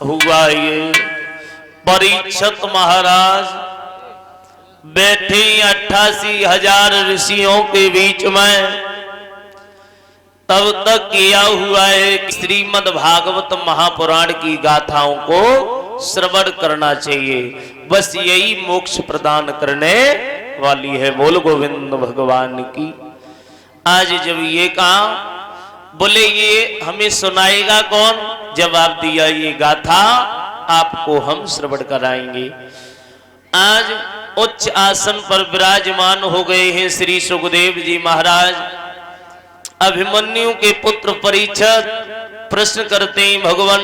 हुआ ये परीक्षित महाराज बैठे 88,000 ऋषियों के बीच में। तब तक किया हुआ है कि श्रीमद् भागवत महापुराण की गाथाओं को श्रवण करना चाहिए, बस यही मोक्ष प्रदान करने वाली है। बोल गोविंद भगवान की। आज जब ये कहा, बोले ये हमें सुनाएगा कौन? जवाब दिया, ये गाथा आपको हम श्रवण कराएंगे। आज उच्च आसन पर विराजमान हो गए हैं श्री सुखदेव जी महाराज। अभिमन्यु के पुत्र परीक्षित प्रश्न करते हैं, भगवान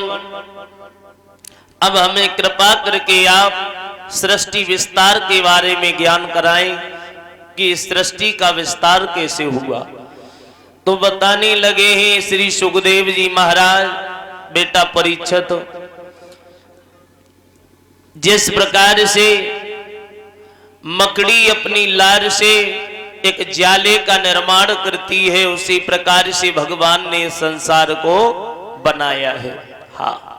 अब हमें कृपा करके आप सृष्टि विस्तार के बारे में ज्ञान कराएं कि सृष्टि का विस्तार कैसे हुआ। तो बताने लगे हैं श्री सुखदेव जी महाराज, बेटा परीक्षित, जिस प्रकार से मकड़ी अपनी लार से एक जाले का निर्माण करती है, उसी प्रकार से भगवान ने संसार को बनाया है। हाँ,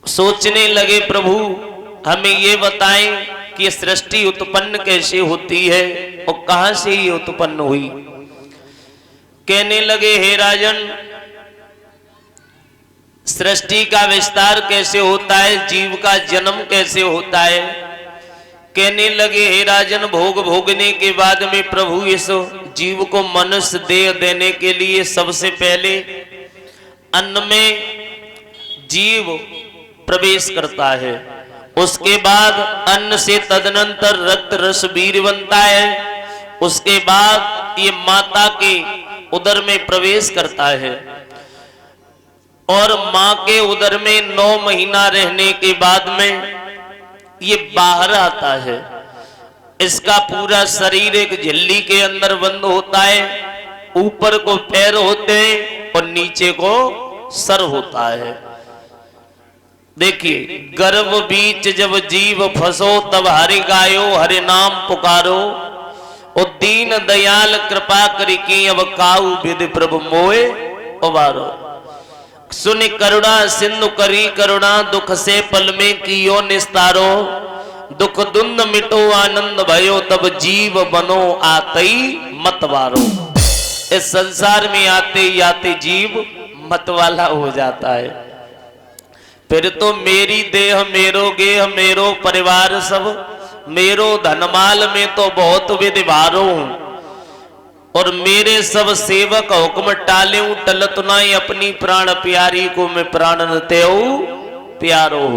सोचने लगे प्रभु हमें ये बताएं कि सृष्टि उत्पन्न कैसे होती है और कहां से ये उत्पन्न हुई। कहने लगे, हे राजन, सृष्टि का विस्तार कैसे होता है, जीव का जन्म कैसे होता है। कहने लगे, हे राजन, भोग भोगने के बाद में प्रभु इस जीव को मनुष्य देह देने के लिए सबसे पहले अन्न में जीव प्रवेश करता है, उसके बाद अन्न से तदनंतर रक्त रस वीर्य बनता है, उसके बाद ये माता के उदर में प्रवेश करता है और मां के उदर में 9 महीना रहने के बाद में ये बाहर आता है। इसका पूरा शरीर एक झिल्ली के अंदर बंद होता है, ऊपर को पैर होते हैं और नीचे को सर होता है। देखिए, गर्भ बीच जब जीव फंसो तब हरि गायो हरि नाम पुकारो, और दीन दयाल कृपा करिके अब काऊ विधि प्रभु मोए उबारो। सुन करुणा सिंधु करी करुणा, दुख से पल में कियो निस्तारो, दुख दुंद मिटो आनंद भयो, तब जीव बनो आतई मतवारो। इस संसार में आते ही आते जीव मतवाला हो जाता है। फिर तो मेरी देह मेरो गेह मेरो परिवार सब, मेरो धनमाल में तो बहुत विधि भारो, और मेरे सब सेवक हुक्म टाले टलत नाई, अपनी प्राण प्यारी को मैं प्राण तेऊ प्यारो।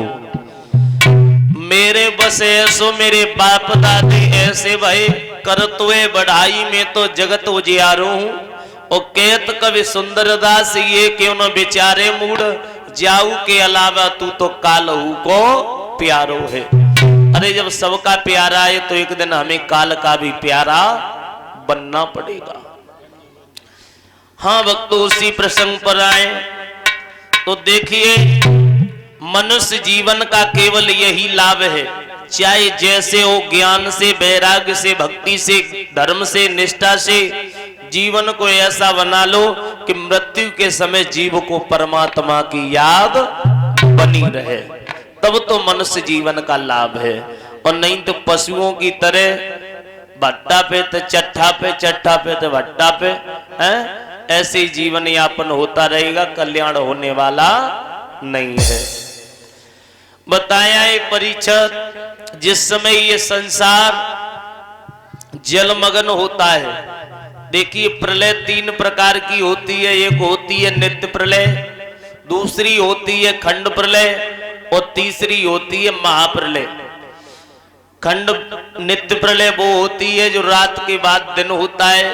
मेरे बस ऐसो मेरे बाप दादे ऐसे भाई करतुए बढ़ाई में तो जगत उजियारो हूं। और कहत कवि सुंदरदास ये क्यों न बेचारे मूड, जाऊ के अलावा तू तो कालहू को प्यारो है। अरे जब सबका प्यारा है तो एक दिन हमें काल का भी प्यारा बनना पड़ेगा। हाँ भक्तों, उसी प्रसंग पर आए तो देखिए, मनुष्य जीवन का केवल यही लाभ है, चाहे जैसे हो, ज्ञान से, वैराग्य से, भक्ति से, धर्म से, निष्ठा से जीवन को ऐसा बना लो कि मृत्यु के समय जीव को परमात्मा की याद बनी रहे, तब तो मनुष्य जीवन का लाभ है। और नहीं तो पशुओं की तरह भट्टा पे तो चट्टा पे, चट्टा पे तो भट्टा पे, ऐसे ही जीवन यापन होता रहेगा, कल्याण होने वाला नहीं है। बताया है परीक्षित, जिस समय ये संसार जलमग्न होता है, देखिए प्रलय 3 प्रकार की होती है। एक होती है नित्य प्रलय, दूसरी होती है खंड प्रलय और तीसरी होती है महाप्रलय। खंड नित्य प्रलय वो होती है जो रात के बाद दिन होता है,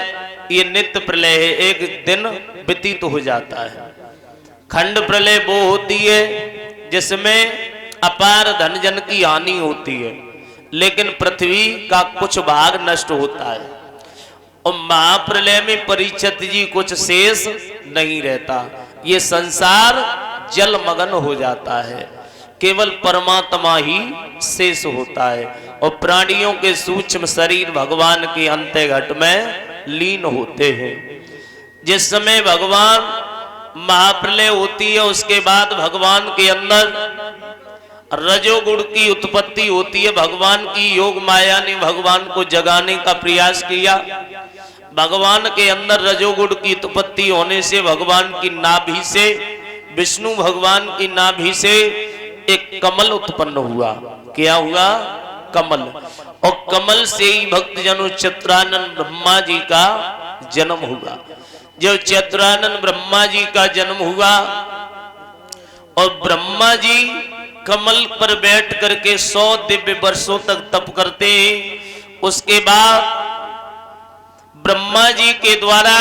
ये नित्य प्रलय है, एक दिन व्यतीत हो जाता है। खंड प्रलय वो होती है जिसमें अपार धन जन की हानि होती है, लेकिन पृथ्वी का कुछ भाग नष्ट होता है। और महाप्रलय में परीक्षित जी कुछ शेष नहीं रहता, ये संसार जलमग्न हो जाता है, केवल परमात्मा ही शेष होता है। और प्राणियों के सूक्ष्म शरीर भगवान के अंतर्घट में लीन होते हैं। जिस समय भगवान महाप्रलय होती है, उसके बाद भगवान के अंदर रजोगुण की उत्पत्ति होती है। भगवान की योग माया ने भगवान को जगाने का प्रयास किया। भगवान के अंदर रजोगुण की उत्पत्ति होने से भगवान की नाभि से, विष्णु भगवान की नाभि से एक कमल उत्पन्न हुआ। क्या हुआ? कमल। और कमल से ही भक्तजनों चित्रानंद ब्रह्मा जी का जन्म हुआ। जब चित्रानंद ब्रह्मा जी का जन्म हुआ और ब्रह्मा जी कमल पर बैठ करके 100 दिव्य वर्षों तक तप करते हैं। उसके बाद ब्रह्मा जी के द्वारा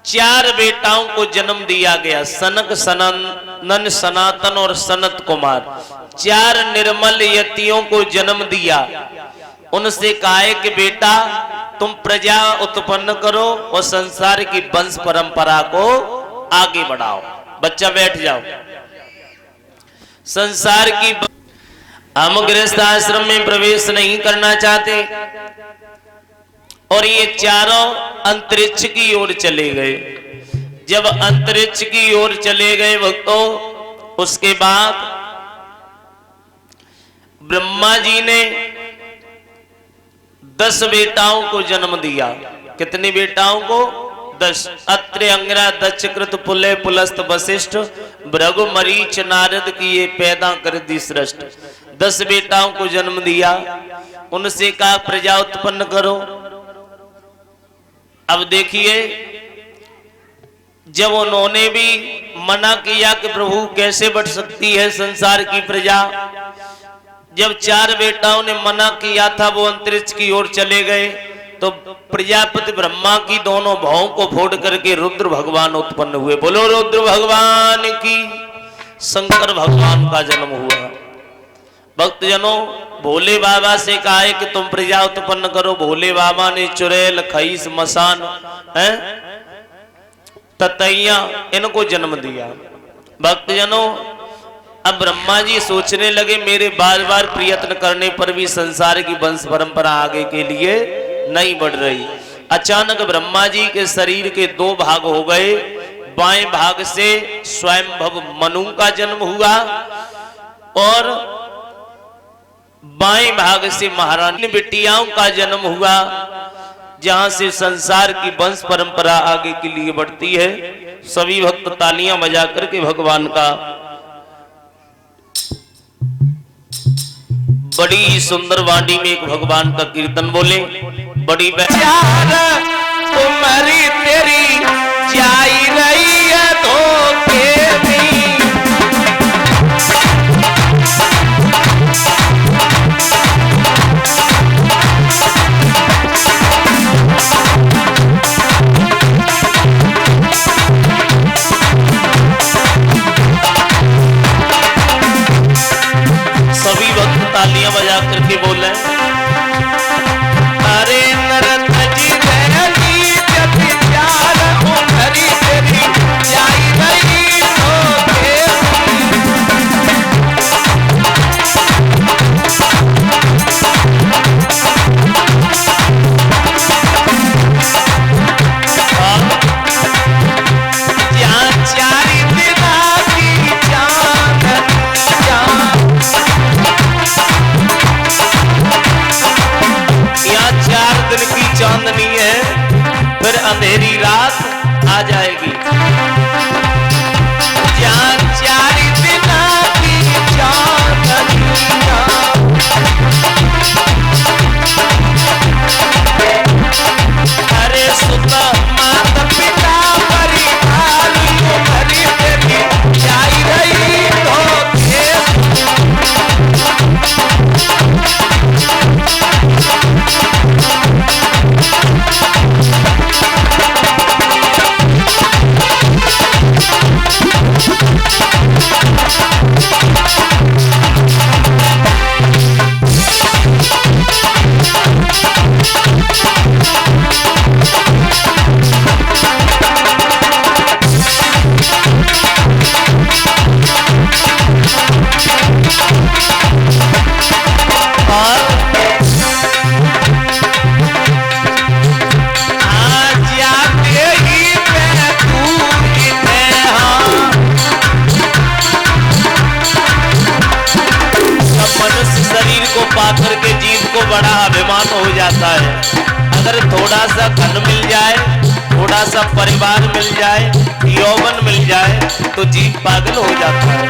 4 बेटाओं को जन्म दिया गया, सनक, सनंदन, सनातन और सनत कुमार। 4 निर्मल यतियों को जन्म दिया। उनसे कहा है कि बेटा तुम प्रजा उत्पन्न करो और संसार की वंश परंपरा को आगे बढ़ाओ। बच्चा बैठ जाओ। संसार की, हम गृहस्थ आश्रम में प्रवेश नहीं करना चाहते और ये चारों अंतरिक्ष की ओर चले गए। जब अंतरिक्ष की ओर चले गए भक्तों, उसके बाद ब्रह्मा जी ने 10 बेटाओं को जन्म दिया। कितनी बेटाओं को? 10। अत्रि, अंगिरा, दक्ष, कृत, पुलय, पुलस्त, वशिष्ठ, भृगु, मरीच, नारद की ये पैदा कर दी सृष्ट। 10 बेटाओं को जन्म दिया। उनसे कहा प्रजा उत्पन्न करो। अब देखिए, जब उन्होंने भी मना किया कि प्रभु कैसे बढ़ सकती है संसार की प्रजा, जब 4 बेटाओं ने मना किया था, वो अंतरिक्ष की ओर चले गए, तो प्रजापति ब्रह्मा की दोनों भौं को फोड़ करके रुद्र भगवान उत्पन्न हुए। बोलो रुद्र भगवान की। शंकर भगवान का जन्म हुआ। भक्तजनों, भोले बाबा से कहा है कि तुम प्रजा उत्पन्न करो। भोले बाबा ने चुड़ैल, खई, मसान, ततैया, इनको जन्म दिया। भक्तजनों, अब ब्रह्मा जी सोचने लगे मेरे बार बार प्रयत्न करने पर भी संसार की वंश परंपरा आगे के लिए नहीं बढ़ रही। अचानक ब्रह्मा जी के शरीर के 2 भाग हो गए। बाएं भाग से स्वयंभव मनु का जन्म हुआ और बाएं भाग से महारानी बिटियाओं का जन्म हुआ, जहां से संसार की वंश परंपरा आगे के लिए बढ़ती है। सभी भक्त तालियां बजा करके भगवान का बड़ी सुंदर वाणी में एक भगवान का कीर्तन बोले। बड़ी तुम्हारी तेरी जाई रही है धोखे में। सभी भक्त तालियां बजा करके बोले, अरे नरत जी दयाली जब प्यार उमरी तेरी जाई रही धोखे। चांदनी है, फिर अंधेरी रात आ जाएगी। जान 4 दिना की चांदनिया, अरे सुता माता पिता परिवार भरी तेरी जाई रही धोखे। को बड़ा अभिमान हो जाता है। अगर थोड़ा सा धन मिल जाए, थोड़ा सा परिवार मिल जाए, यौवन मिल जाए तो जीव पागल हो जाता है।